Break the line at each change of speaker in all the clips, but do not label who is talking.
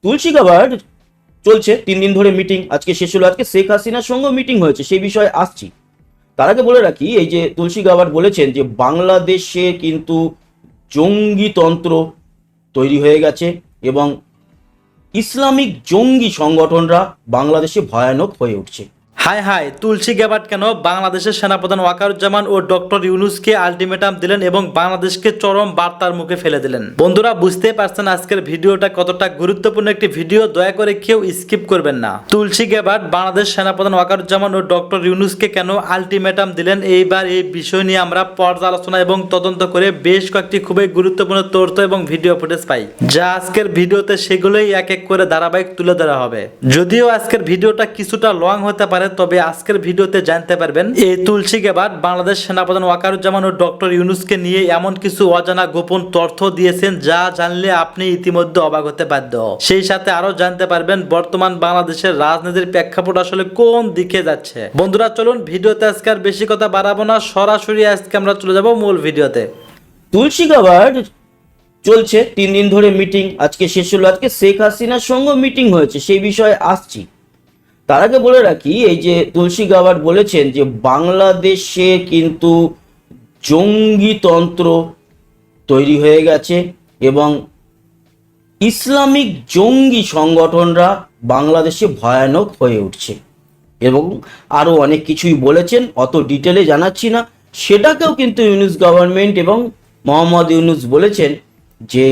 তুলসী গাবার চলছে 3 দিন ধরে মিটিং, আজকে শেষ হলো। আজকে শেখ হাসিনার সঙ্গে মিটিং হয়েছে, সেই বিষয়ে আসছি। তার আগে বলে রাখি, এই যে তুলসী গাবার বলেছেন যে বাংলাদেশে কিন্তু জঙ্গিতন্ত্র তৈরি হয়ে গেছে এবং ইসলামিক জঙ্গি সংগঠনরা বাংলাদেশে ভয়ানক হয়ে উঠছে।
হায় হায়, তুলসী গ্যাবার্ট কেন বাংলাদেশের সেনাপ্রধান ওয়াকারুজ্জামান ও ডক্টর ইউনূসকে আলটিমেটাম দিলেন এবং বাংলাদেশকে চরম বার্তার মুখে ফেলে দিলেন? বন্ধুরা, বুঝতে পারছেন আজকের ভিডিওটা কতটা গুরুত্বপূর্ণ একটি ভিডিও, দয়া করে কেউ স্কিপ করবেন না। তুলসী গ্যাবার্ট বাংলাদেশ সেনাপ্রধান ওয়াকারুজ্জামান ও ডক্টর ইউনূসকে কেন আলটিমেটাম দিলেন, এইবার এই বিষয় নিয়ে আমরা পর্যালোচনা এবং তদন্ত করে বেশ কয়েকটি খুবই গুরুত্বপূর্ণ তথ্য এবং ভিডিও ফুটেজ পাই, যা আজকের ভিডিওতে সেগুলোই এক এক করে ধারাবাহিক তুলে ধরা হবে। যদিও আজকের ভিডিওটা কিছুটা লং হতে পারে, তবে আজকের ভিডিওতে জানতে পারবেন এই তুলসী গ্যাবার্ট বাংলাদেশ সেনাপ্রধান ওয়াকারুজ্জামান ও ডক্টর ইউনূসকে নিয়ে এমন কিছু অজানা গোপন তথ্য দিয়েছেন যা জানলে আপনি ইতিমধ্যে অবাক হতে বাধ্য। সেই সাথে আরো জানতে পারবেন বর্তমান বাংলাদেশের রাজনীতির প্রেক্ষাপট আসলে কোন দিকে যাচ্ছে। বন্ধুরা চলুন, ভিডিওতে আজকে আর বেশি কথা বাড়াবো না, সরাসরি আজকে আমরা চলে যাব মূল ভিডিওতে।
তুলসী গাবার চলছে 3 দিন ধরে মিটিং, আজকে শেষ হলো। আজকে শেখ হাসিনার সঙ্গে মিটিং হয়েছে, সেই বিষয়ে আসছি। তার আগে বলে রাখি, এই যে তুলসী গাবার বলেছেন যে বাংলাদেশে কিন্তু জঙ্গিতন্ত্র তৈরি হয়ে গেছে এবং ইসলামিক জঙ্গি সংগঠনরা বাংলাদেশে ভয়ানক হয়ে উঠছে এবং আরো অনেক কিছুই বলেছেন, অত ডিটেলে জানাচ্ছি না। সেটাকেও কিন্তু ইউনূস গভর্নমেন্ট এবং মোহাম্মদ ইউনূস বলেছেন যে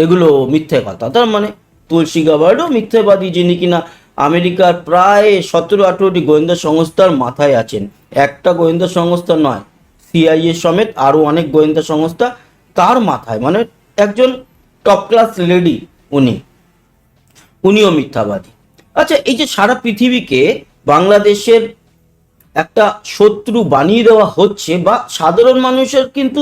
এগুলো মিথ্যে কথা। তার মানে তুলসী গাবার্ডও মিথ্যেবাদী, যিনি কিনা আমেরিকার প্রায় 17-18টি গোয়েন্দা সংস্থার মাথায় আছেন। একটা গোয়েন্দা সংস্থা নয়, সিআইএ সমেত আরো অনেক গোয়েন্দা সংস্থা তার মাথায়, মানে একজন টপ ক্লাস লেডি উনিও মিথ্যাবাদী। আচ্ছা, এই যে সারা পৃথিবীকে বাংলাদেশের একটা শত্রু বানিয়ে দেওয়া হচ্ছে, বা সাধারণ মানুষের কিন্তু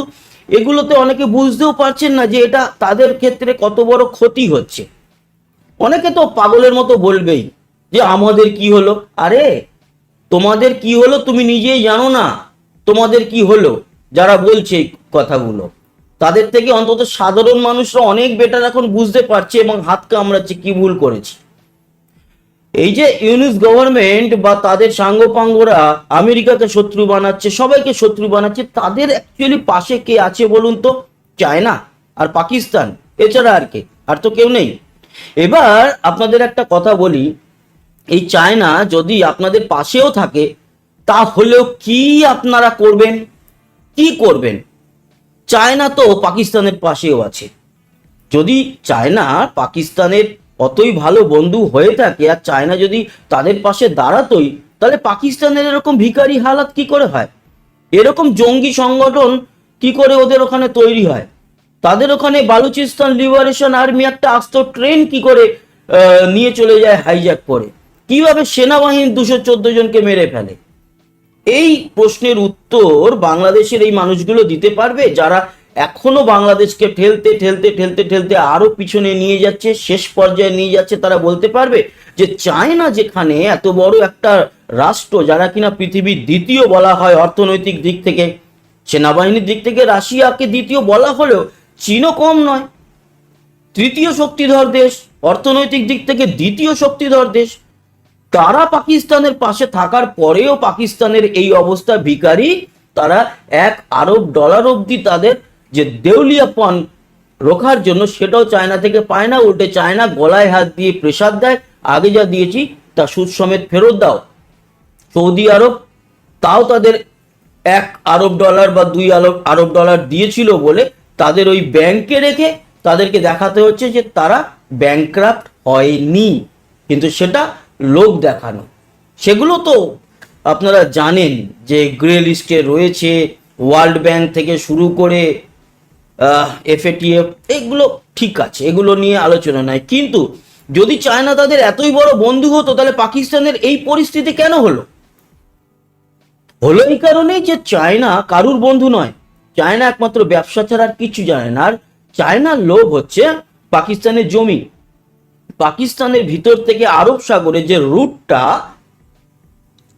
এগুলোতে অনেকে বুঝতেও পারছেন না যে এটা তাদের ক্ষেত্রে কত বড় ক্ষতি হচ্ছে। অনেকে তো পাগলের মতো বলবেই যে আমাদের কি হলো। আরে তোমাদের কি হলো তুমি নিজেই জানো না, তোমাদের কি হলো। যারা বলছে এই কথাগুলো, তাদের থেকে অন্তত সাধারণ মানুষরা অনেক বেটার এখন বুঝতে পারছে এবং হাত কামড়াচ্ছে কি ভুল করেছি। এই যে ইউনূস গভর্নমেন্ট বা তাদের সাঙ্গপাঙ্গরা আমেরিকাকে শত্রু বানাচ্ছে, সবাইকে শত্রু বানাচ্ছে, তাদের অ্যাকচুয়ালি পাশে কে আছে বলুন তো? চায়না আর পাকিস্তান, এছাড়া আর কে? আর তো কেউ নেই। এবার আপনাদের একটা কথা বলি, এই চায়না যদি আপনাদের পাশেও থাকে, তাহলেও কি আপনারা করবেন? কি করবেন? চায়না তো পাকিস্তানের পাশেও আছে। যদি চায়না পাকিস্তানের অতই ভালো বন্ধু হয়ে থাকে আর চায়না যদি তাদের পাশে দাঁড়াতোই, তাহলে পাকিস্তানের এরকম ভিখারি হালাত কি করে হয়? এরকম জঙ্গি সংগঠন কি করে ওদের ওখানে তৈরি হয়? তাদের ওখানে বালুচিস্তান লিবারেশন আর্মি একটা আস্ত ট্রেন কি করে নিয়ে চলে যায় হাইজ্যাক করে? কিভাবে সেনাবাহিনী 214 জনকে মেরে ফেলে? এই প্রশ্নের উত্তর বাংলাদেশের এই মানুষগুলো দিতে পারবে, যারা এখনো বাংলাদেশকে ঠেলতে ঠেলতে ঠেলতে ঠেলতে আরো পিছনে নিয়ে যাচ্ছে, শেষ পর্যায়ে নিয়ে যাচ্ছে। তারা বলতে পারবে যে চায়না যেখানে এত বড় একটা রাষ্ট্র, যারা কিনা পৃথিবীর দ্বিতীয় বলা হয় অর্থনৈতিক দিক থেকে, সেনাবাহিনীর দিক থেকে রাশিয়াকে দ্বিতীয় বলা হলেও চীনও কম নয়, তৃতীয় শক্তিধর দেশ, অর্থনৈতিক দিক থেকে দ্বিতীয় শক্তিধর দেশ, তারা পাকিস্তানের পাশে থাকার পরেও পাকিস্তানের এই অবস্থা ভিখারি। তারা $1 আরব অব্দি তাদের যে দেউলিয়াপন রোখার জন্য সেটাও চায়না থেকে পায় না। উল্টে চায়না গলায় হাত দিয়ে প্রেসার দেয়, আগে যা দিয়েছি তা সুদ সমেত ফেরত দাও। সৌদি আরব তাও তাদের $1 বা $2 দিয়েছিল বলে তাদের ওই ব্যাংকে রেখে তাদেরকে দেখাতে হচ্ছে যে তারা ব্যাংক্রাফট হয়নি, কিন্তু সেটা লোক দেখানো। সেগুলো তো আপনারা জানেন যে গ্রে লিস্টে রয়েছে, ওয়ার্ল্ড ব্যাংক থেকে শুরু করে FATF, এগুলো ঠিক আছে, এগুলো নিয়ে আলোচনা নাই। কিন্তু যদি চায়না তাদের এতই বড় বন্ধু হতো, তাহলে পাকিস্তানের এই পরিস্থিতি কেন হলো? হলো এই কারণেই যে চায়না কারুর বন্ধু নয়। চায়না একমাত্র ব্যবসা ছাড়া আর কিছু জানে না। আর চায়নার লোভ হচ্ছে পাকিস্তানের জমি। পাকিস্তানের ভিতর থেকে আরব সাগরে যে রুটটা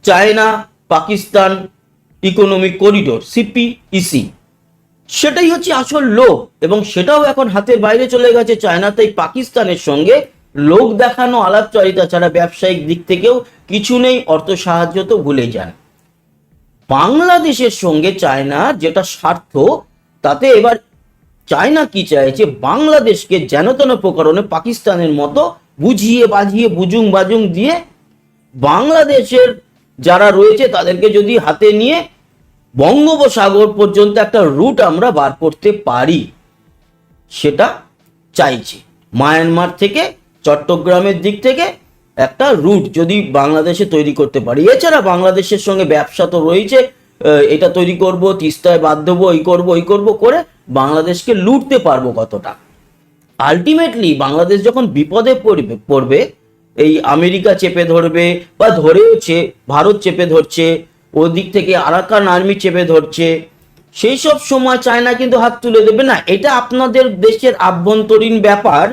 China Pakistan economic corridor CPEC, সেটাই হচ্ছে আসল লোভ, এবং সেটাও এখন হাতের বাইরে চলে গেছে চায়না। তাই পাকিস্তানের সঙ্গে লোক দেখানো আলাপচারিতা ছাড়া ব্যবসায়িক দিক থেকেও কিছু নেই, অর্থ সাহায্য তো ভুলে যান। বাংলাদেশের সঙ্গে চায়নার যেটা স্বার্থ, তাতে এবার চায়না কি চাইছে, বাংলাদেশকে যেন তেন প্রকারণে পাকিস্তানের মতো বুঝিয়ে বাজিয়ে বুজুং বাজুং দিয়ে বাংলাদেশের যারা রয়েছে তাদেরকে যদি হাতে নিয়ে বঙ্গোপসাগর পর্যন্ত একটা রুট আমরা বার করতে পারি, সেটা চাইছে। মায়ানমার থেকে চট্টগ্রামের দিক থেকে একটা রুট যদি বাংলাদেশে তৈরি করতে পারি। এছাড়া বাংলাদেশের সঙ্গে ব্যবসা তো রয়েছে, এটা তৈরি করব, তিস্তায় বাদ দেবো, ওই করব করে বাংলাদেশকে লুটতে পারবো কতটা। আলটিমেটলি বাংলাদেশ যখন বিপদে পড়বে এই আমেরিকা চেপে ধরবে বা ধরেওছে, ভারত চেপে ধরছে, ওদিক থেকে আরাকান আর্মি চেপে ধরছে, সেই সব সময় চায়না কিন্তু হাত তুলে দেবে না। এটা আপনাদের দেশের আভ্যন্তরীণ ব্যাপার,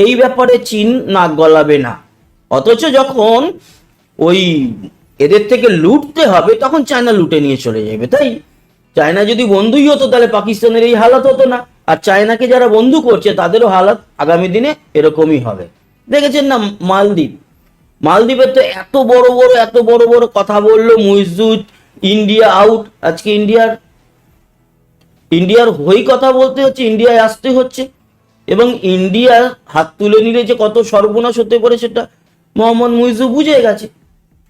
এই ব্যাপারে চীন নাক গলাবে না। অথচ যখন ওই এদের থেকে লুটতে হবে তখন চায়না লুটে নিয়ে চলে যাবে। তাই চায়না যদি বন্ধুই হতো তাহলে পাকিস্তানের এই হালাত হতো না, আর চায়নাকে যারা বন্ধু করছে তাদেরও হালাত আগামী দিনে এরকমই হবে। দেখেছেন না মালদ্বীপের তো এত বড় বড় কথা বললো মুইজুদ, ইন্ডিয়া আউট। আজকে ইন্ডিয়ার হয়ে কথা বলতে হচ্ছে, ইন্ডিয়ায় আসতে হচ্ছে, এবং ইন্ডিয়া হাত তুলে নিলে যে কত সর্বনাশ হতে পারে সেটা মোহাম্মদ মুইজু বুঝে গেছে।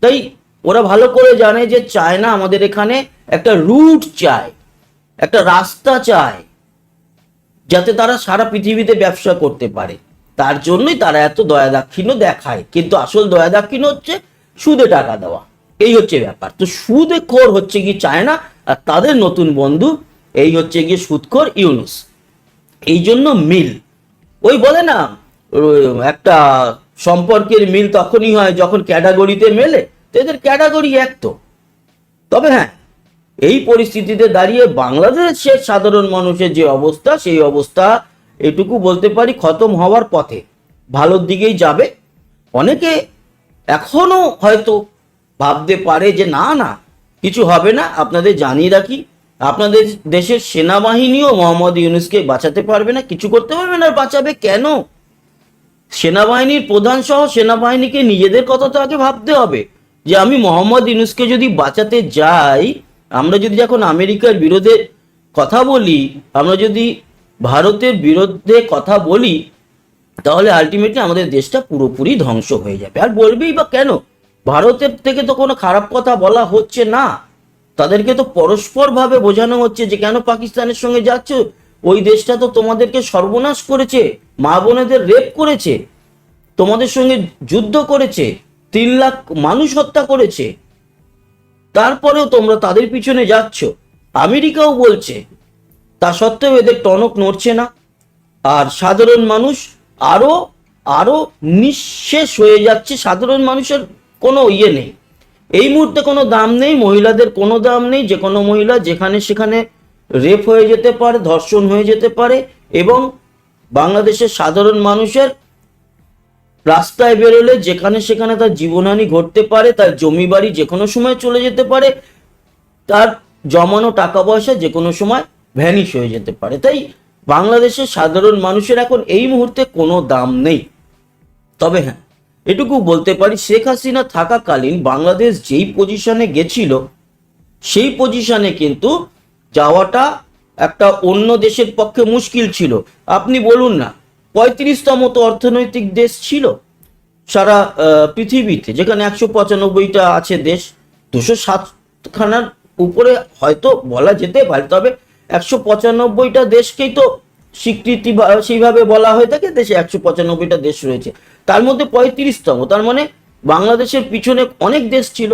তাই ওরা ভালো করে জানে যে চায়না আমাদের এখানে একটা রুট চায়, একটা রাস্তা চায়, যাতে তারা সারা পৃথিবীতে ব্যবসা করতে পারে। তার জন্যই তারা এত দয়া দাক্ষিণ্য দেখায়, কিন্তু আসল দয়া দাক্ষিণ্য হচ্ছে সুদে টাকা দেওয়া। এই হচ্ছে ব্যাপার। তো সুদে খোর হচ্ছে কি চায়না, আর তাদের নতুন বন্ধু এই হচ্ছে গিয়ে সুদখোর ইউনুস। এই জন্য মিল, ওই বলে না একটা সম্পর্কের মিল তখনই হয় যখন ক্যাটাগরিতে মেলে, তো এদের ক্যাটাগরি এক। তো তবে হ্যাঁ, এই পরিস্থিতিতে দাঁড়িয়ে বাংলাদেশের সাধারণ মানুষের যে অবস্থা, সেই অবস্থা এটুকু বলতে পারি খতম হওয়ার পথে, ভালোর দিকেই যাবে। অনেকে এখনো হয়তো ভাবতে পারে যে না না কিছু হবে না। আপনাদের জানিয়ে রাখি, আপনাদের দেশের সেনাবাহিনীও মোহাম্মদ ইউনুসকে বাঁচাতে পারবে না, কিছু করতে পারবে না। আর বাঁচাবে কেন? সেনাবাহিনীর প্রধান সহ সেনাবাহিনীকে নিজেদের কথা তো আগে ভাবতে হবে যে আমি মোহাম্মদ ইউনুসকে যদি বাঁচাতে যাই, আমরা যদি যখন আমেরিকার বিরুদ্ধে কথা বলি, আমরা যদি ভারতের বিরুদ্ধে কথা বলি, তাহলে আলটিমেটলি আমাদের দেশটা পুরোপুরি ধ্বংস হয়ে যাবে। আর বলবেই বা কেন? ভারতের থেকে তো কোনো খারাপ কথা বলা হচ্ছে না, তাদেরকে তো পরস্পরভাবে বোঝানো হচ্ছে যে কেন পাকিস্তানের সঙ্গে যাচ্ছ, ওই দেশটা তো তোমাদেরকে সর্বনাশ করেছে, মা বোনেদের রেপ করেছে, তোমাদের সঙ্গে যুদ্ধ করেছে, 3 লাখ মানুষ হত্যা করেছে, তারপরেও তোমরা তাদের পিছনে যাচ্ছ। আমেরিকাও বলছে, তা সত্ত্বেও এদের টনক নড়ছে না। আর সাধারণ মানুষ আরো আরো নিঃশেষ হয়ে যাচ্ছে। সাধারণ মানুষের কোনো ইয়ে নেই, এই মুহূর্তে কোনো দাম নেই, মহিলাদের কোনো দাম নেই। যে কোনো মহিলা যেখানে সেখানে রেপ হয়ে যেতে পারে, ধর্ষণ হয়ে যেতে পারে, এবং বাংলাদেশের সাধারণ মানুষের রাস্তায় বেরোলে যেখানে সেখানে তার জীবনহানি ঘটতে পারে, তার জমি বাড়ি যে কোনো সময় চলে যেতে পারে, তার জমানো টাকা পয়সা যে কোনো সময় ভ্যানিশ হয়ে যেতে পারে। তাই বাংলাদেশের সাধারণ মানুষের এখন এই মুহূর্তে কোনো দাম নেই। তবে হ্যাঁ, এটুকু বলতে পারি, শেখ হাসিনা থাকাকালীন বাংলাদেশ যেই পজিশনে গেছিল, সেই পজিশনে কিন্তু যাওয়াটা একটা অন্য দেশের পক্ষে মুশকিল ছিল। আপনি বলুন না, 35তম তো অর্থনৈতিক দেশ ছিল সারা পৃথিবীতে, যেখানে 195টা আছে দেশ, 207খানার উপরে হয়তো বলা যেতে পারে। তবে 195টা দেশকেই তো স্বীকৃতি সেইভাবে বলা হয়ে থাকে, দেশে 195টা দেশ রয়েছে, তার মধ্যে 35তম। তার মানে বাংলাদেশের পিছনে অনেক দেশ ছিল।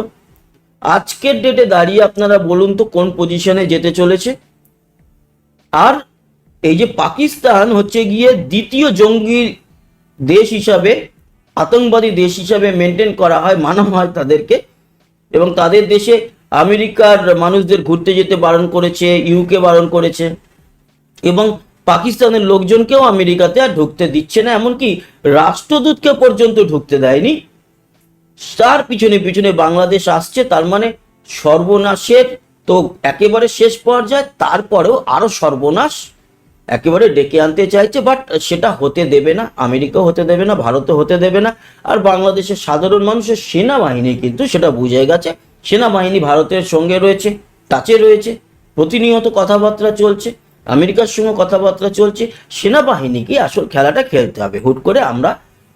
আজকের ডেটে দাঁড়িয়ে আপনারা বলুন তো কোন পজিশনে যেতে চলেছে। আর এই যে পাকিস্তান হচ্ছে গিয়ে দ্বিতীয় জঙ্গি দেশ হিসাবে, আতঙ্কবাদী দেশ হিসাবে মেনটেন করা হয়, মানা হয় তাদেরকে, এবং তাদের দেশে আমেরিকার মানুষদের ঘুরতে যেতে বারণ করেছে, ইউকে বারণ করেছে, এবং পাকিস্তানের লোকজনকেও আমেরিকাতে আর ঢুকতে দিচ্ছে না, এমনকি রাষ্ট্রদূতকে পর্যন্ত ঢুকতে দেয়নি। তার পিছনে পিছনে বাংলাদেশ আসছে। তার মানে সর্বনাশের তো একেবারে শেষ পর্যায়ে, তারপরেও আরো সর্বনাশ একেবারে ডেকে আনতে চাইছে, বাট সেটা হতে দেবে না, আমেরিকাও হতে দেবে না, ভারতও হতে দেবে না। আর বাংলাদেশের সাধারণ মানুষের সেনাবাহিনী কিন্তু সেটা বুঝে গেছে। সেনাবাহিনী ভারতের সঙ্গে রয়েছে, টাচে রয়েছে, প্রতিনিয়ত কথাবার্তা চলছে, আমেরিকার সঙ্গে কথাবার্তা চলছে। সেনাবাহিনীকে আসল খেলাটা খেলতে হবে। হুট করে আমরা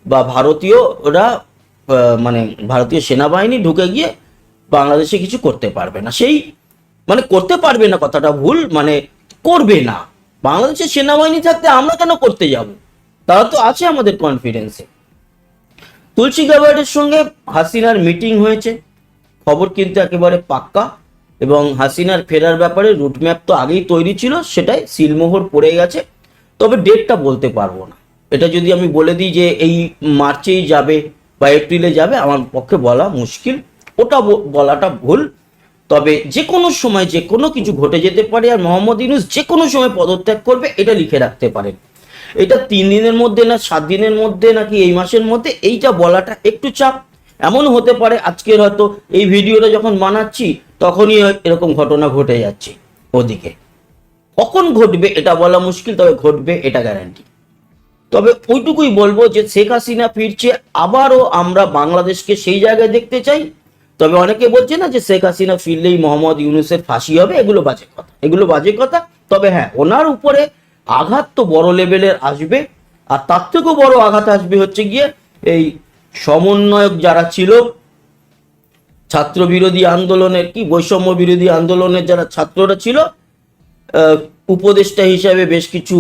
বা ভারতীয়রা মানে ভারতীয় সেনাবাহিনী ঢুকে গিয়ে বাংলাদেশে কিছু করতে পারবে না। সেই মানে করতে পারবে না কথাটা ভুল, মানে করবে না। বাংলাদেশের সেনাবাহিনী থাকতে আমরা কেন করতে যাব? তারা তো আছে আমাদের কনফিডেন্সে। তুলসী গাবার্ডের সঙ্গে হাসিনার মিটিং হয়েছে, খবর কিন্তু একেবারে পাক্কা। এবং হাসিনার ফেরার ব্যাপারে রুটম্যাপ তো আগেই তৈরি ছিল, সেটাই সিলমোহর পড়ে গেছে। তবে ডেটটা বলতে পারবো না। এটা যদি আমি বলে দিই যে এই মার্চেই যাবে বা এপ্রিলে যাবে, আমার পক্ষে বলা মুশকিল, ওটা বলাটা ভুল। তবে যে কোনো সময় যে কোনো কিছু ঘটে যেতে পারে, আর মোহাম্মদ ইউনূস যে কোনো সময় পদত্যাগ করবে, এটা লিখে রাখতে পারেন। এটা 3 দিনের মধ্যে না 7 দিনের মধ্যে নাকি এই মাসের মধ্যে, এইটা বলাটা একটু চাপ। এমন হতে পারে আজকের হয়তো এই ভিডিওটা যখন বানাচ্ছি তখনই এরকম ঘটনা ঘটে যাচ্ছে ওদিকে। কখন ঘটবে এটা বলা মুশকিল, তবে ঘটবে এটা গ্যারান্টি। তবে ওইটুকুই বলবো যে শেখ হাসিনা ফিরছে, আবারও আমরা বাংলাদেশকে সেই জায়গায় দেখতে চাই। তবে অনেকে বলছে না যে শেখ হাসিনা ফিরলেই মোহাম্মদ ইউনূসের ফাঁসি হবে, এগুলো বাজে কথা, এগুলো বাজে কথা। তবে হ্যাঁ, ওনার উপরে আঘাত তো বড় লেভেলের আসবে। আর তার থেকেও বড় আঘাত আসবে হচ্ছে গিয়ে এই সমন্বয়ক যারা ছিল, ছাত্র বিরোধী আন্দোলনের কি বৈষম্য বিরোধী আন্দোলনের যারা ছাত্ররা ছিল, উপদেষ্টা হিসাবে বেশ কিছু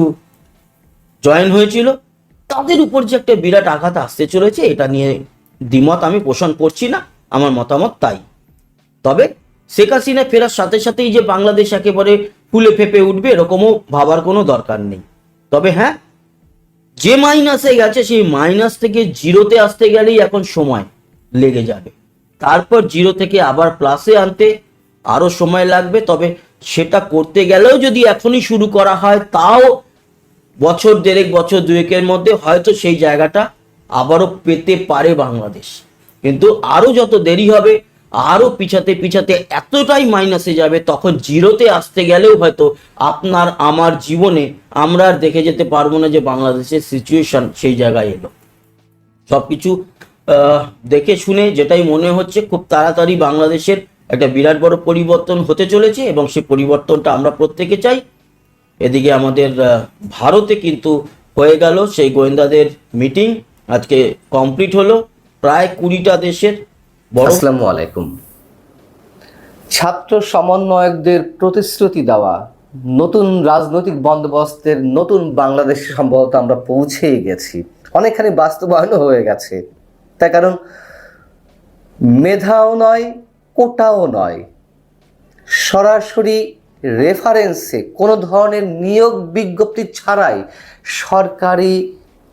জয়েন হয়েছিল, তাদের উপর যে একটা বিরাট আঘাত আসতে চলেছে, এটা নিয়ে দ্বিমত আমি পোষণ করছি না, আমার মতামত তাই। তবে শেখ হাসিনা ফেরার সাথে সাথেই যে বাংলাদেশ একেবারে ফুলে ফেপে উঠবে এরকমও ভাবার কোনো দরকার নেই। তবে হ্যাঁ, যে মাইনাসে গেছে সেই মাইনাস থেকে জিরোতে আসতে গেলেই এখন সময় লেগে যাবে। তারপর জিরো থেকে আবার প্লাসে আনতে আরো সময় লাগবে। তবে সেটা করতে গেলেও যদি এখনই শুরু করা হয়, তাও বছর দেড়েক বছর দুয়েকের মধ্যে হয়তো সেই জায়গাটা আবারও পেতে পারে বাংলাদেশ। কিন্তু আরো যত দেরি হবে, আরো পিছাতে পিছাতে এতটাই মাইনাসে যাবে, তখন জিরোতে আসতে গেলেও হয়তো আপনার আমার জীবনে আমরা আর দেখে যেতে পারবো না যে বাংলাদেশের সিচুয়েশন সেই জায়গায় এলো। সবকিছু দেখে শুনে যেটাই মনে হচ্ছে, খুব তাড়াতাড়ি বাংলাদেশের একটা বিরাট বড় পরিবর্তন হতে চলেছে, এবং সেই পরিবর্তনটা আমরা প্রত্যেকে চাই। এদিকে আমাদের ভারতে কিন্তু হয়ে গেল সেই গোয়েন্দাদের মিটিং, আজকে কমপ্লিট হলো। প্রায় 20টা দেশের বড়।
আসসালামু আলাইকুম। ছাত্র সমন্বয়কদের প্রতিশ্রুতি দেওয়া নতুন রাজনৈতিক বন্দোবস্তের নতুন বাংলাদেশে সম্ভবত আমরা পৌঁছেই গেছি, অনেকখানি বাস্তবায়নও হয়ে গেছে। তার কারণ মেধাও নয়, কোটাও নয়, সরাসরি রেফারেন্সে কোনো ধরনের নিয়োগ বিজ্ঞপ্তি ছাড়াই সরকারি,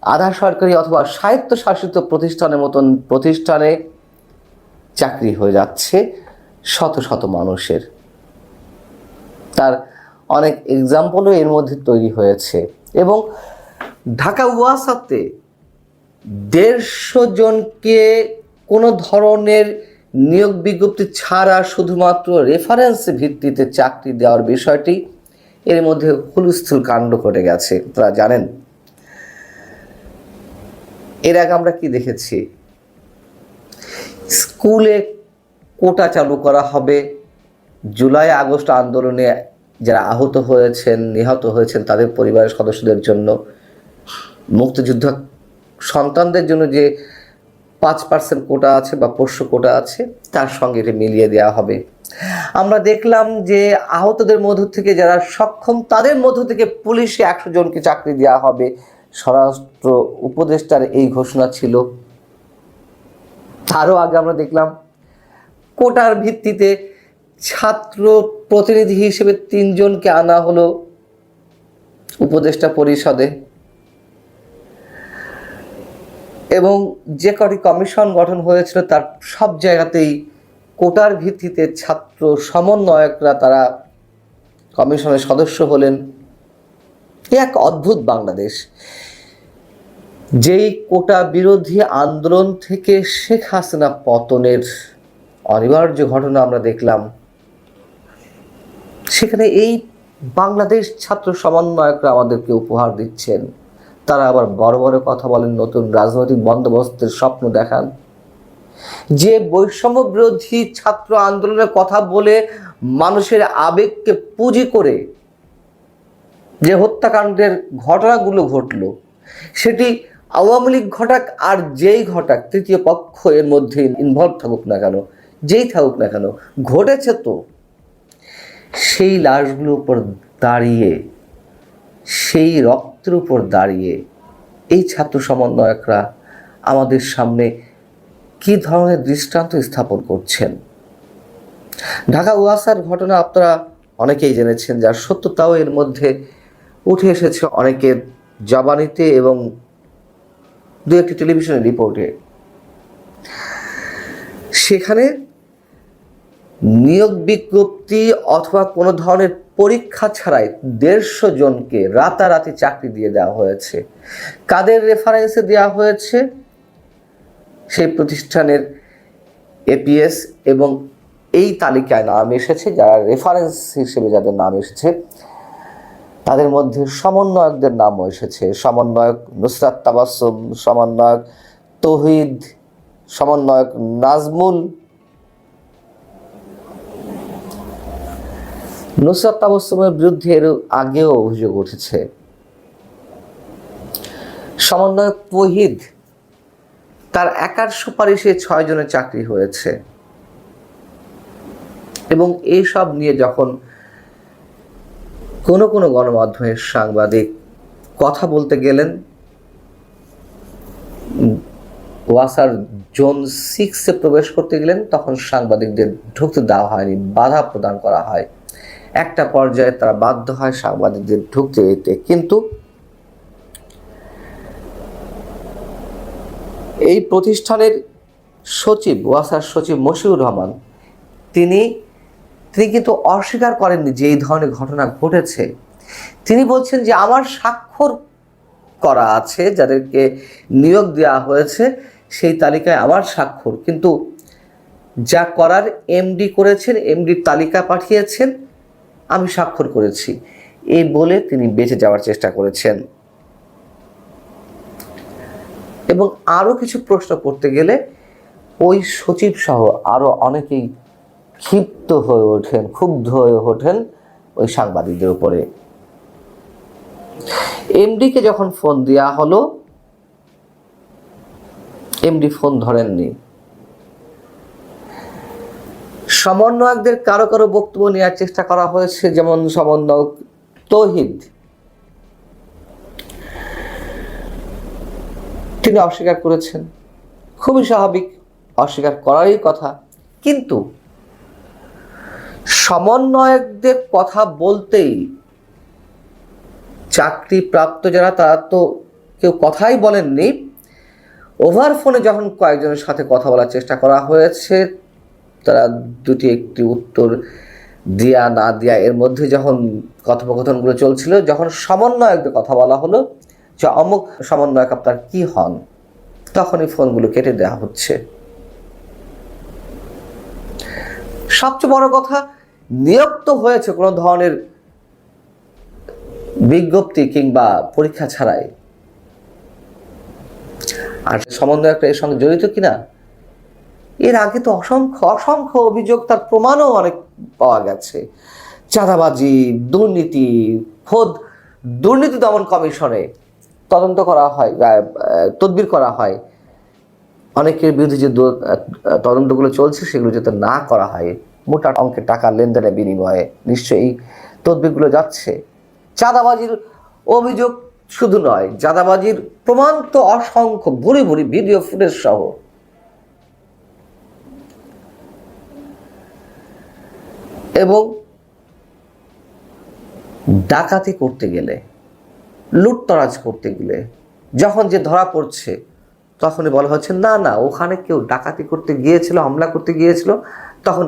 আধা সরকারি অথবা স্বায়ত্তশাসিত প্রতিষ্ঠানের মতন প্রতিষ্ঠানে চাকরি হয়ে যাচ্ছে শত শত মানুষের। তার অনেক এক্সাম্পলও এর মধ্যে তৈরি হয়েছে। এবং ঢাকা ওয়াসাতে 150 জনকে কোনো ধরনের নিয়োগ বিজ্ঞপ্তি ছাড়া শুধুমাত্র রেফারেন্স ভিত্তিতে চাকরি দেওয়ার বিষয়টি এর মধ্যে হুলস্থুল কাণ্ড ঘটে গেছে, আপনারা জানেন। এর আগে আমরা কি দেখেছি, স্কুলে কোটা চালু করা হবে, জুলাই আগস্ট আন্দোলনে যারা আহত হয়েছেন, নিহত হয়েছেন তাদের পরিবারের সদস্যদের জন্য, মুক্তিযুদ্ধ সন্তানদের জন্য যে 5% কোটা আছে বা পোষ্য কোটা আছে, তার সঙ্গে এটা মিলিয়ে দেওয়া হবে। আমরা দেখলাম যে আহতদের মধ্য থেকে যারা সক্ষম তাদের মধ্য থেকে পুলিশে 100 জনকে চাকরি দেওয়া হবে। স্বরাষ্ট্র উপদেষ্টার এই ঘোষণা ছিল। তারও আগে আমরা দেখলাম কোটার ভিত্তিতে ছাত্র প্রতিনিধি হিসেবে 3 জনকে আনা হলো উপদেষ্টা পরিষদে, এবং যে কটি কমিশন গঠন হয়েছিল তার সব জায়গাতেই কোটার ভিত্তিতে ছাত্র সমন্বয়করা তারা কমিশনের সদস্য হলেন। এক অদ্ভুত বাংলাদেশ। যেই কোটা বিরোধী আন্দোলন থেকে শেখ হাসিনা পতনের অনিবার্য ঘটনা আমরা দেখলাম, সেখানে এই বাংলাদেশ ছাত্র সমন্বয়করা আমাদেরকে উপহার দিচ্ছেন, তারা আবার বড় বড় কথা বলেন, নতুন রাজনৈতিক বন্দোবস্তের স্বপ্ন দেখান। যে বৈষম্য বিরোধী ছাত্র আন্দোলনের কথা বলে মানুষের আবেগকে পুঁজি করে যে হত্যাকাণ্ডের ঘটনাগুলো ঘটলো, সেটি আওয়ামী লীগ ঘটাক আর যেই ঘটাক, তৃতীয় পক্ষ এর মধ্যে ইনভলভ থাকুক না কেন, যেই থাকুক না কেন, ঘটেছে তো। সেই লাশগুলোর উপর দাঁড়িয়ে, সেই রক্তের উপর দাঁড়িয়ে এই ছাত্র সমন্বয়করা আমাদের সামনে কি ধরনের দৃষ্টান্ত স্থাপন করছেন। ঢাকা ওয়াসার ঘটনা আপনারা অনেকেই জেনেছেন, যার সত্যতাও এর মধ্যে উঠে এসেছে অনেকের জবানিতে এবং দু একটি টেলিভিশনের রিপোর্টে। সেখানে নিয়োগ বিজ্ঞপ্তি অথবা কোনো ধরনের পরীক্ষা ছাড়াই 150 জনকে রাতারাতি চাকরি দিয়ে দেওয়া হয়েছে। কাদের রেফারেন্সে দেওয়া হয়েছে? সেই প্রতিষ্ঠানের এপিএস, এবং এই তালিকায় নাম এসেছে, যারা রেফারেন্স হিসেবে যাদের নাম এসেছে তাদের মধ্যে সমন্বয়কদের নামও এসেছে। সমন্বয়ক নুসরাত তাবাসসুম, সমন্বয়ক তৌহিদ, সমন্বয়ক নাজমুল। নুসরাত তাবাসসুমের বিরুদ্ধে এর আগেও অভিযোগ উঠেছে। সমন্বয়ক তৌহিদ, তার একার সুপারিশে 6 জনের চাকরি হয়েছে। এবং এইসব নিয়ে যখন কোনো কোনো গণমাধ্যমের সাংবাদিক কথা বলতে গেলেন, ওয়াসার জোন 6-এ প্রবেশ করতে গেলেন, তখন সাংবাদিকদের ঢুকতে দেওয়া হয়নি, বাধা প্রদান করা হয়। একটা পর্যায়ে তারা বাধ্য হয় সাংবাদিকদের ঢুকতে দিতে। কিন্তু এই প্রতিষ্ঠানের সচিব, ওয়াসার সচিব মশিউর রহমান, তিনি কিন্তু অস্বীকার করেননি যে এই ধরনের ঘটনা ঘটেছে। তিনি বলছেন যে আমার স্বাক্ষর করা আছে, যাদেরকে নিয়োগ দেওয়া হয়েছে সেই তালিকায় আমার স্বাক্ষর, কিন্তু যা করার এমডি করেছেন, এমডির তালিকা পাঠিয়েছেন, আমি স্বাক্ষর করেছি, এই বলে তিনি বেঁচে যাওয়ার চেষ্টা করেছেন। এবং আরো কিছু প্রশ্ন করতে গেলে ওই সচিব সহ আরো অনেকেই ক্ষিপ্ত হয়ে ওঠেন, ক্ষুব্ধ হয়ে ওঠেন ওই সাংবাদিকদের উপরে। এমডিকে যখন ফোন দেওয়া হলো, এমডি ফোন ধরেননি। সমন্বয়কদের কারো কারো বক্তব্য নেওয়ার চেষ্টা করা হয়েছে, যেমন সমন্বয়ক তৌহিদ, তিনি অস্বীকার করেছেন। খুবই স্বাভাবিক, অস্বীকার করারই কথা। কিন্তু সমন্বয়কদের কথা বলতেই চাকরি প্রাপ্ত যারা, তারা তো কেউ কথাই বলেননি। ওভার ফোনে যখন কয়েকজনের সাথে কথা বলার চেষ্টা করা হয়েছে, তারা দুটি একটি উত্তর দেয়া না দেয়া এর মধ্যে যখন কথোপকথনগুলো চলছিল, যখন সমন্বয়কদের কথা বলা হলো যে অমুক সমন্বয়ক আপনার কি হন, তখনই ফোনগুলো কেটে দেওয়া হচ্ছে। সবচেয়ে বড় কথা, নিয়োগ তো হয়েছে কোনো ধরনের বিজ্ঞপ্তি কিংবা পরীক্ষা ছাড়াই। আর সমন্বয়করা এর সঙ্গে জড়িত কিনা, এর আগে তো অসংখ্য অভিযোগ, তার প্রমাণও অনেক পাওয়া গেছে। চাঁদাবাজি, দুর্নীতি, খোদ দুর্নীতি দমন কমিশনে তদন্ত করা হয়, তদবির করা হয়। অনেকের বিরুদ্ধে যে তদন্তগুলো চলছে সেগুলো যাতে না করা হয়, মোটা অঙ্কের টাকা লেনদেনের বিনিময়ে নিশ্চয়ই তদবিরগুলো যাচ্ছে। চাঁদাবাজির অভিযোগ শুধু নয়, চাঁদাবাজির প্রমাণ তো অসংখ্য, ভুরি ভুরি ভিডিও ফুটেজ সহ। এবং ডাকাতি করতে গেলে, লুটতরাজ করতে গেলে যখন যে ধরা পড়ছে, তখনই বলা হচ্ছে না না, ওখানে কেউ ডাকাতি করতে গিয়েছিল, হামলা করতে গিয়েছিল, তখন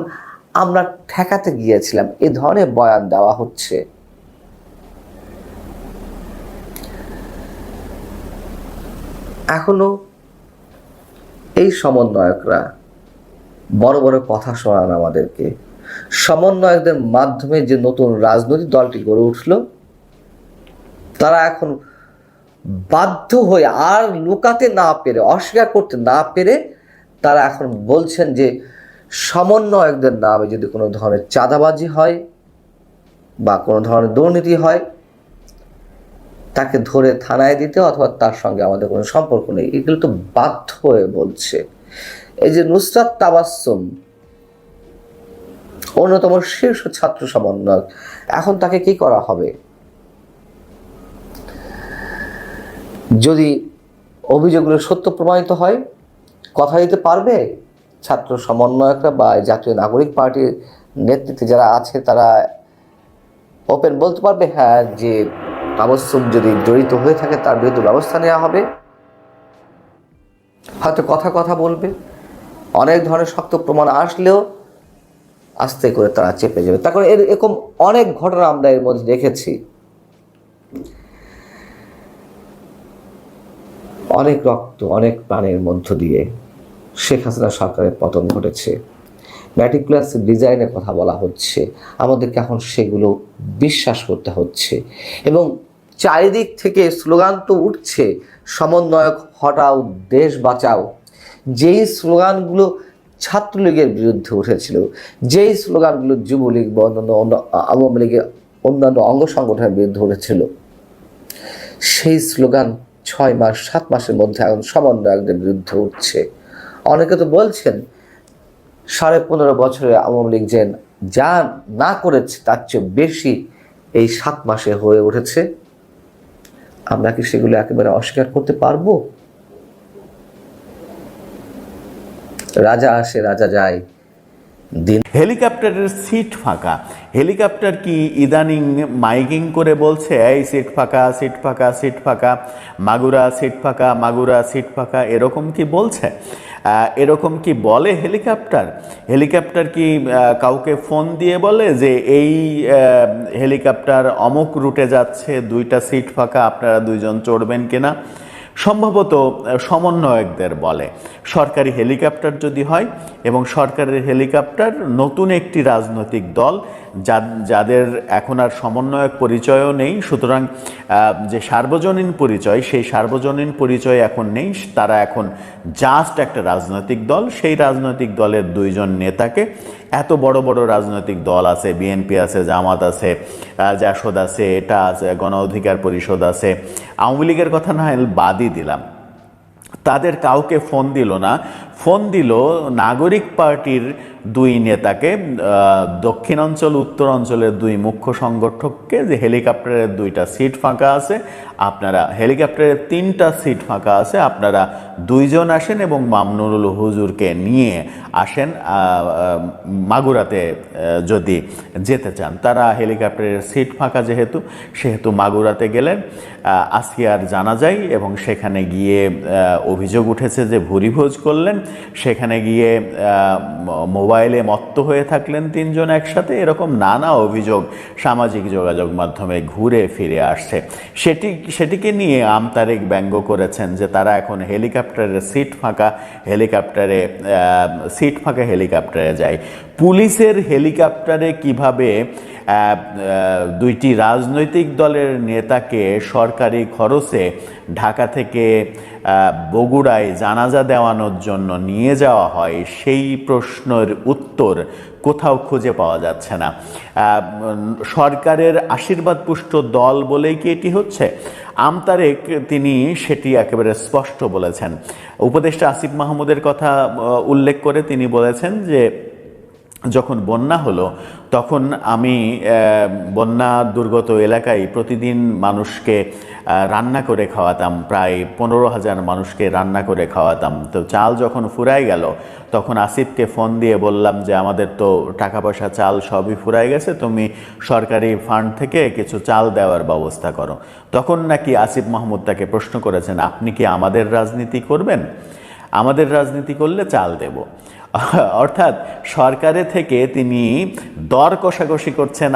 আমরা ঠেকাতে গিয়েছিলাম, এ ধরনের বয়ান দেওয়া হচ্ছে। এখনো এই সমন্বয়করা বড় বড় কথা শোনান আমাদেরকে, সমন্বয়কদের মাধ্যমে যে নতুন রাজনৈতিক দলটি গড়ে উঠল, তারা এখন বাধ্য হয়ে আর লুকাতে না পেরে, অস্বীকার করতে না পেরে তারা এখন বলছেন যে সমন্বয়কদের নামে যদি কোনো ধরনের চাঁদাবাজি হয় বা কোনো ধরনের দুর্নীতি হয়, তাকে ধরে থানায় দিতে অথবা তার সঙ্গে আমাদের কোনো সম্পর্ক নেই। এগুলো তো বাধ্য হয়ে বলছে। এই যে নুসরাত তাবাসসুম অন্যতম শীর্ষ ছাত্র সমন্বয়ক, এখন তাকে কি করা হবে? যদি অভিযোগগুলো সত্য প্রমাণিত হয়, কথা দিতে পারবে ছাত্র সমন্বয়করা বা জাতীয় নাগরিক পার্টির নেতৃত্বে যারা আছে, তারা ওপেন বলতে পারবে হ্যাঁ যে তাবাসসুম যদি জড়িত হয়ে থাকে তার বিরুদ্ধে ব্যবস্থা নেওয়া হবে? হয়তো কথা বলবে, অনেক ধরনের শক্ত প্রমাণ আসলেও আস্তে করে তারা চেপে যাবে। তারপরে এরকম অনেক ঘটনা আমরা এর মধ্যে দেখেছি। অনেক রক্ত, অনেক প্রাণের মধ্য দিয়ে শেখ হাসিনা সরকারের পতন ঘটেছে। ম্যাটিকুলাস ডিজাইনের কথা বলা হচ্ছে, আমাদেরকে এখন সেগুলো বিশ্বাস করতে হচ্ছে। এবং চারিদিক থেকে স্লোগান তো উঠছে, সমন্বয়ক হটাও, দেশ বাঁচাও। যেই স্লোগানগুলো ছাত্রলীগের বিরুদ্ধে উঠেছিল, যেই স্লোগানগুলো যুবলীগ বা অন্যান্য আওয়ামী লীগের অন্যান্য অঙ্গ সংগঠনের বিরুদ্ধে উঠেছিল, সেই স্লোগান 6 মাস 7 মাসের মধ্যে এখন সমন্বয়কদের বিরুদ্ধে উঠছে। অনেকে তো বলছেন 15.5 বছরে আওয়ামী লীগ যে যা না করেছে তার চেয়ে বেশি এই 7 মাসে হয়ে উঠেছে। আমরা কি সেগুলো একেবারে অস্বীকার করতে পারবো? রাজা আসে রাজা যায়, দিন।
হেলিকপ্টারের সিট ফাঁকা। হেলিকপ্টার কি ইদানিং মাইকিং করে বলছে এই সিট ফাঁকা, সিট ফাঁকা, সিট ফাঁকা, মাগুরা সিট ফাঁকা, মাগুরা সিট ফাঁকা, এরকম কি বলছে? এরকম কি বলে হেলিকপ্টার? হেলিকপ্টার কি কাউকে ফোন দিয়ে বলে যে এই হেলিকপ্টার অমুক রুটে যাচ্ছে, 2টা সিট ফাঁকা, আপনারা 2 জন চড়বেন কিনা? সম্ভবত সমন্বয়কদের বলে। সরকারি হেলিকপ্টার যদি হয়, এবং সরকারের হেলিকপ্টার নতুন একটি রাজনৈতিক দল যাদের এখন আর সমন্বয়ক পরিচয়ও নেই, সুতরাং যে সার্বজনীন পরিচয়, সেই সার্বজনীন পরিচয় এখন নেই, তারা এখন জাস্ট একটা রাজনৈতিক দল। সেই রাজনৈতিক দলের 2 জন নেতাকে, এত বড় বড় রাজনৈতিক দল আছে, বিএনপি আছে, জামাত আছে, জাসদ আছে, এটা আছে, গণ অধিকার পরিষদ আছে, আওয়ামী লীগের কথা না হয় বাদই দিলাম, তাদের কাউকে ফোন দিল না। ফোন দিল নাগরিক পার্টির 2 নেতাকে, দক্ষিণাঞ্চল উত্তর অঞ্চলের 2 মুখ্য সংগঠককে, যে হেলিকপ্টারের 2টা সিট ফাঁকা আছে, আপনারা হেলিকপ্টারের 3টা সিট ফাঁকা আছে, আপনারা 2 জন আসেন এবং মামনুনুল হুজুরকে নিয়ে আসেন মাগুরাতে যদি যেতে চান। তারা হেলিকপ্টারের সিট ফাঁকা সেহেতু মাগুরাতে গেলেন। আজকে আর জানা যায়, এবং সেখানে গিয়ে অভিযোগ উঠেছে যে ভুরিভোজ করলেন, সেখানে গিয়ে মোবাইলে মত্ত হয়ে থাকলেন 3 জন একসাথে, এরকম নানা অভিযোগ সামাজিক যোগাযোগ মাধ্যমে ঘুরে ফিরে আসছে। সেটিকে নিয়ে আমতারেক ব্যঙ্গ করেছেন যে তারা এখন হেলিকপ্টারের সিট ফাঁকা হেলিকপ্টারে যায়। পুলিশের হেলিকপ্টারে কিভাবে 2টি রাজনৈতিক দলের নেতাকে সরকারি খরচে ঢাকা থেকে বগুড়ায় জানাজা দেওয়ানোর জন্য নিয়ে যাওয়া হয়, সেই প্রশ্নের উত্তর কোথাও খুঁজে পাওয়া যাচ্ছে না। সরকারের আশীর্বাদপুষ্ট দল বলেই কি এটি হচ্ছে? আমতারেক তিনি সেটি একেবারে স্পষ্ট বলেছেন। উপদেষ্টা আসিফ মাহমুদের কথা উল্লেখ করে তিনি বলেছেন যে যখন বন্যা হলো তখন আমি বন্যা দুর্গত এলাকায় প্রতিদিন মানুষকে রান্না করে খাওয়াতাম, প্রায় 15,000 মানুষকে রান্না করে খাওয়াতাম। তো চাল যখন ফুরাই গেল তখন আসিফকে ফোন দিয়ে বললাম যে আমাদের তো টাকা পয়সা চাল সবই ফুরাই গেছে, তুমি সরকারি ফান্ড থেকে কিছু চাল দেওয়ার ব্যবস্থা করো। তখন নাকি আসিফ মাহমুদ তাকে প্রশ্ন করেছেন, আপনি কি আমাদের রাজনীতি করবেন? আমাদের রাজনীতি করলে চাল দেব। অর্থাৎ সরকারে থেকে তিনি দর কষাকষি করছেন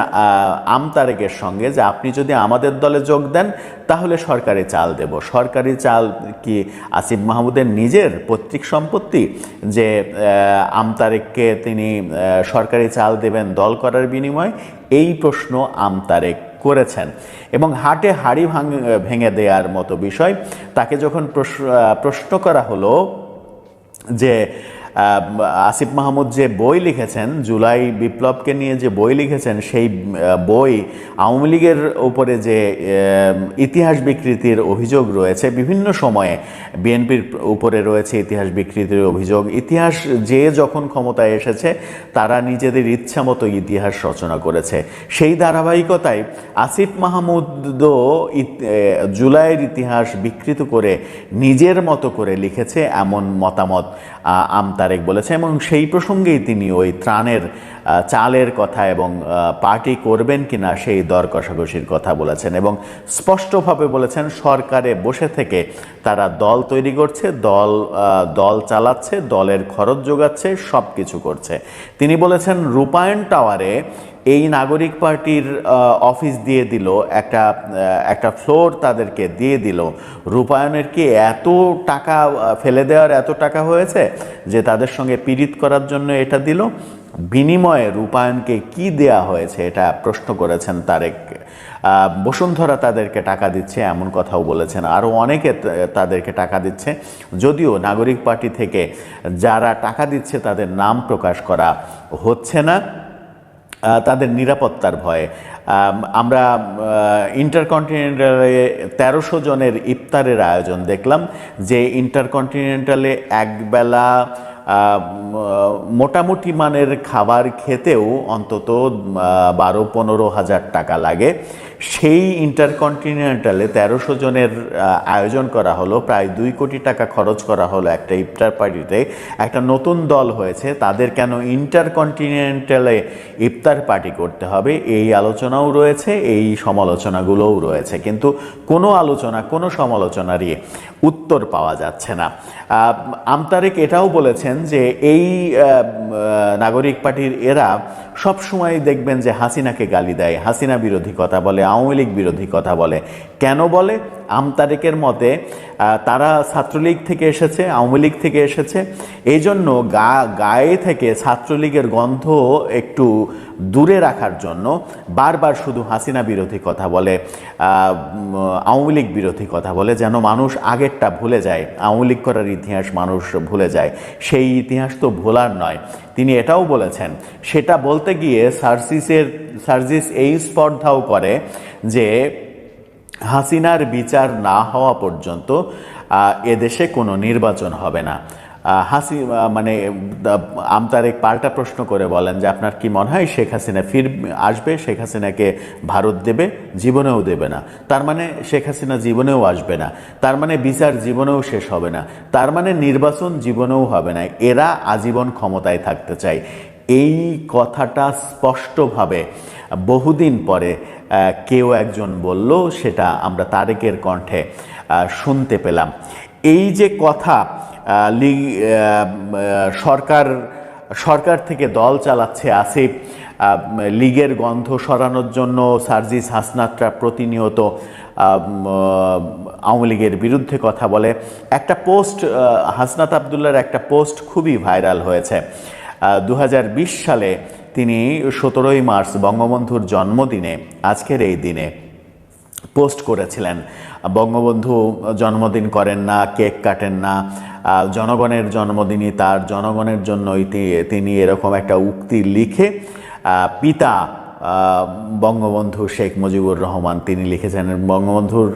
আমতারেকের সঙ্গে, যে আপনি যদি আমাদের দলে যোগ দেন তাহলে সরকারি চাল দেব। সরকারি চাল কি আসিফ মাহমুদের নিজের পৈতৃক সম্পত্তি, যে আমতারেককে তিনি সরকারি চাল দেবেন দল করার বিনিময়ে? এই প্রশ্ন আমতারেক করেছেন এবং হাটে হাড়ি ভেঙে দেওয়ার মতো বিষয়। তাকে যখন প্রশ্ন করা হলো যে আসিফ মাহমুদ যে বই লিখেছেন, জুলাই বিপ্লবকে নিয়ে যে বই লিখেছেন, সেই বই আওয়ামী লীগের উপরে যে ইতিহাস বিকৃতির অভিযোগ রয়েছে, বিভিন্ন সময়ে বিএনপির উপরে রয়েছে ইতিহাস বিকৃতির অভিযোগ। ইতিহাস যে যখন ক্ষমতায় এসেছে তারা নিজেদের ইচ্ছা মতো ইতিহাস রচনা করেছে। সেই ধারাবাহিকতায় আসিফ মাহমুদও জুলাইয়ের ইতিহাস বিকৃত করে নিজের মতো করে লিখেছে, এমন মতামত আমতারেক বলেছে। এবং সেই প্রসঙ্গেই তিনি ওই ত্রাণের চালের কথা এবং পার্টি করবেন কিনা সেই দর কষাকষির কথা বলেছেন এবং স্পষ্টভাবে বলেছেন সরকারে বসে থেকে তারা দল তৈরি করছে, দল চালাচ্ছে, দলের খরচ যোগাচ্ছে, সব কিছু করছে। তিনি বলেছেন রূপায়ণ টাওয়ারে এই নাগরিক পার্টির অফিস দিয়ে দিল, একটা ফ্লোর তাদেরকে দিয়ে দিল। রূপায়ণের কি এত টাকা ফেলে দেওয়ার এত টাকা হয়েছে যে তাদের সঙ্গে পীড়িত করার জন্য এটা দিল? বিনিময়ে রূপায়ণকে কি দেয়া হয়েছে এটা প্রশ্ন করেছেন তারেক। বসুন্ধরা তাদেরকে টাকা দিচ্ছে এমন কথাও বলেছেন, আরও অনেকে তাদেরকে টাকা দিচ্ছে। যদিও নাগরিক পার্টি থেকে যারা টাকা দিচ্ছে তাদের নাম প্রকাশ করা হচ্ছে না তাদের নিরাপত্তার ভয়ে। আমরা ইন্টারকন্টিনেন্টালে 1300 জনের ইফতারের আয়োজন দেখলাম, যে ইন্টারকন্টিনেন্টালে একবেলা মোটামুটি মানের খাবার খেতেও অন্তত 12-15 হাজার টাকা লাগে। সেই ইন্টারকন্টিনেন্টালে 1300 জনের আয়োজন করা হলো, প্রায় 2 কোটি টাকা খরচ করা হলো একটা ইফতার পার্টিতে। একটা নতুন দল হয়েছে, তাদের কেন ইন্টারকন্টিনেন্টালে ইফতার পার্টি করতে হবে, এই আলোচনাও রয়েছে, এই সমালোচনাগুলোও রয়েছে, কিন্তু কোনো আলোচনা, কোনো সমালোচনারই উত্তর পাওয়া যাচ্ছে না। আমতারেক এটাও বলেছেন যে এই নাগরিক পার্টির এরা সবসময় দেখবেন যে হাসিনাকে গালি দেয়, হাসিনা বিরোধী কথা বলে, আওয়ামী লীগ বিরোধী কথা বলে। কেন বলে? আমতারেকের মতে তারা ছাত্রলীগ থেকে এসেছে, আওয়ামী লীগ থেকে এসেছে, এই জন্য গায়ে থেকে ছাত্রলীগের গন্ধ একটু দূরে রাখার জন্য বারবার শুধু হাসিনা বিরোধী কথা বলে, আওয়ামী লীগ বিরোধী কথা বলে, যেন মানুষ আগেরটা ভুলে যায়, আওয়ামী লীগ করার ইতিহাস মানুষ ভুলে যায়। সেই ইতিহাস তো ভোলার নয়। তিনি এটাও বলেছেন, সেটা বলতে গিয়ে সার্জিস এই স্পর্ধাও করে যে হাসিনার বিচার না হওয়া পর্যন্ত এদেশে কোনো নির্বাচন হবে না। আমতারেক পাল্টা প্রশ্ন করে বলেন যে আপনার কি মনে হয় শেখ হাসিনা আসবে? শেখ হাসিনাকে ভারত দেবে? জীবনেও দেবে না। তার মানে শেখ হাসিনা জীবনেও আসবে না, তার মানে বিচার জীবনেও শেষ হবে না, তার মানে নির্বাচন জীবনেও হবে না, এরা আজীবন ক্ষমতায় থাকতে চায়। এই কথাটা স্পষ্টভাবে বহুদিন পরে কেউ একজন বলল, সেটা আমরা তারেকের কণ্ঠে শুনতে পেলাম। এই যে কথা, সরকার থেকে দল চালাচ্ছে আসিফ, লীগের গন্ধ সরানোর জন্য সার্জিস হাসনাতরা প্রতিনিয়ত আওয়ামী লীগের বিরুদ্ধে কথা বলে। একটা পোস্ট, হাসনাত আবদুল্লাহর একটা পোস্ট খুবই ভাইরাল হয়েছে। 2020 সালে তিনি 17ই মার্চ বঙ্গবন্ধুর জন্মদিনে, আজকের এই দিনে পোস্ট করেছিলেন, বঙ্গবন্ধু জন্মদিন করেন না, কেক কাটেন না, জনগণের জন্মদিনই তার, জনগণের জন্যই তিনি এরকম একটা উক্তি লিখে পিতা বঙ্গবন্ধু শেখ মুজিবুর রহমান তিনি লিখেছেন। বঙ্গবন্ধুর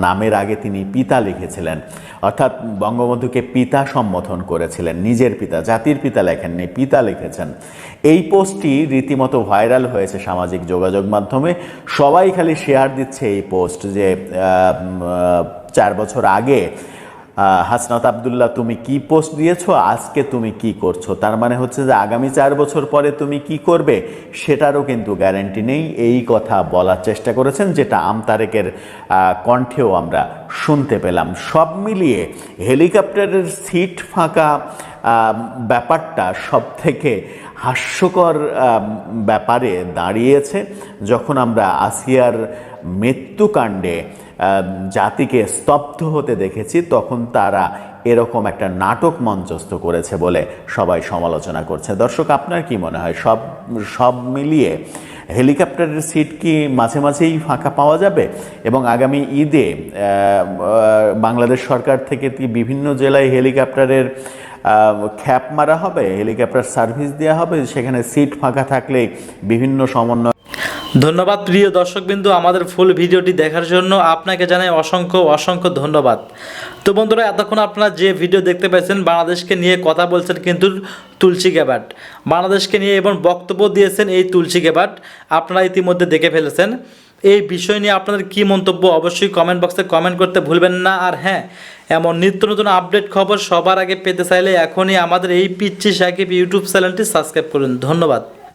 নামের আগে তিনি পিতা লিখেছিলেন, অর্থাৎ বঙ্গবন্ধুকে পিতা সম্বোধন করেছিলেন, নিজের পিতা, জাতির পিতা লেখেননি, পিতা লিখেছেন। এই পোস্টটি রীতিমতো ভাইরাল হয়েছে সামাজিক যোগাযোগ মাধ্যমে। সবাই খালি শেয়ার দিচ্ছে এই পোস্ট, যে 4 বছর আগে হাসনাত আবদুল্লাহ তুমি কি পোস্ট দিয়েছো, আজকে তুমি কি করছো। তার মানে হচ্ছে যে আগামী 4 বছর পরে তুমি কি করবে সেটারও কিন্তু গ্যারান্টি নেই। এই কথা বলার চেষ্টা করেছেন, যেটা আমতারেকের কণ্ঠেও আমরা শুনতে পেলাম। সব মিলিয়ে হেলিকপ্টারের সিট ফাঁকা ব্যাপারটা সব থেকে হাস্যকর ব্যাপারে দাঁড়িয়েছে যখন আমরা আসিয়ার মৃত্যুকাণ্ডে জাতিকে স্তব্ধ হতে দেখেছি, তখন তারা এরকম একটা নাটক মঞ্চস্থ করেছে বলে সবাই সমালোচনা করছে। দর্শক, আপনার কি মনে হয় সব মিলিয়ে হেলিকপ্টারের সিট কি মাঝে মাঝেই ফাঁকা পাওয়া যাবে এবং আগামী ঈদে বাংলাদেশ সরকার থেকে কি বিভিন্ন জেলায় হেলিকপ্টারের খ্যাপ মারা হবে, হেলিকপ্টার সার্ভিস দেওয়া হবে, সেখানে সিট ফাঁকা থাকলেই বিভিন্ন সমন্বয়।
ধন্যবাদ প্রিয় দর্শকবিন্দু, আমাদের ফুল ভিডিওটি দেখার জন্য আপনাকে জানাই অসংখ্য অসংখ্য ধন্যবাদ। তো বন্ধুরা, এতক্ষণ আপনারা যে ভিডিও দেখতে পাচ্ছেন, বাংলাদেশকে নিয়ে কথা বলছেন কিন্তু তুলসী গ্যাবার্ট, বাংলাদেশকে নিয়ে এবং বক্তব্য দিয়েছেন এই তুলসী গ্যাবার্ট, আপনারা ইতিমধ্যে দেখে ফেলেছেন। এই বিষয় নিয়ে আপনাদের কি মন্তব্য অবশ্যই কমেন্ট বক্সে কমেন্ট করতে ভুলবেন না। আর হ্যাঁ, এমন নিত্য নতুন আপডেট খবর সবার আগে পেতে চাইলে এখনই আমাদের এই পিচ্চি সাকিব ইউটিউব চ্যানেলটি সাবস্ক্রাইব করুন। ধন্যবাদ।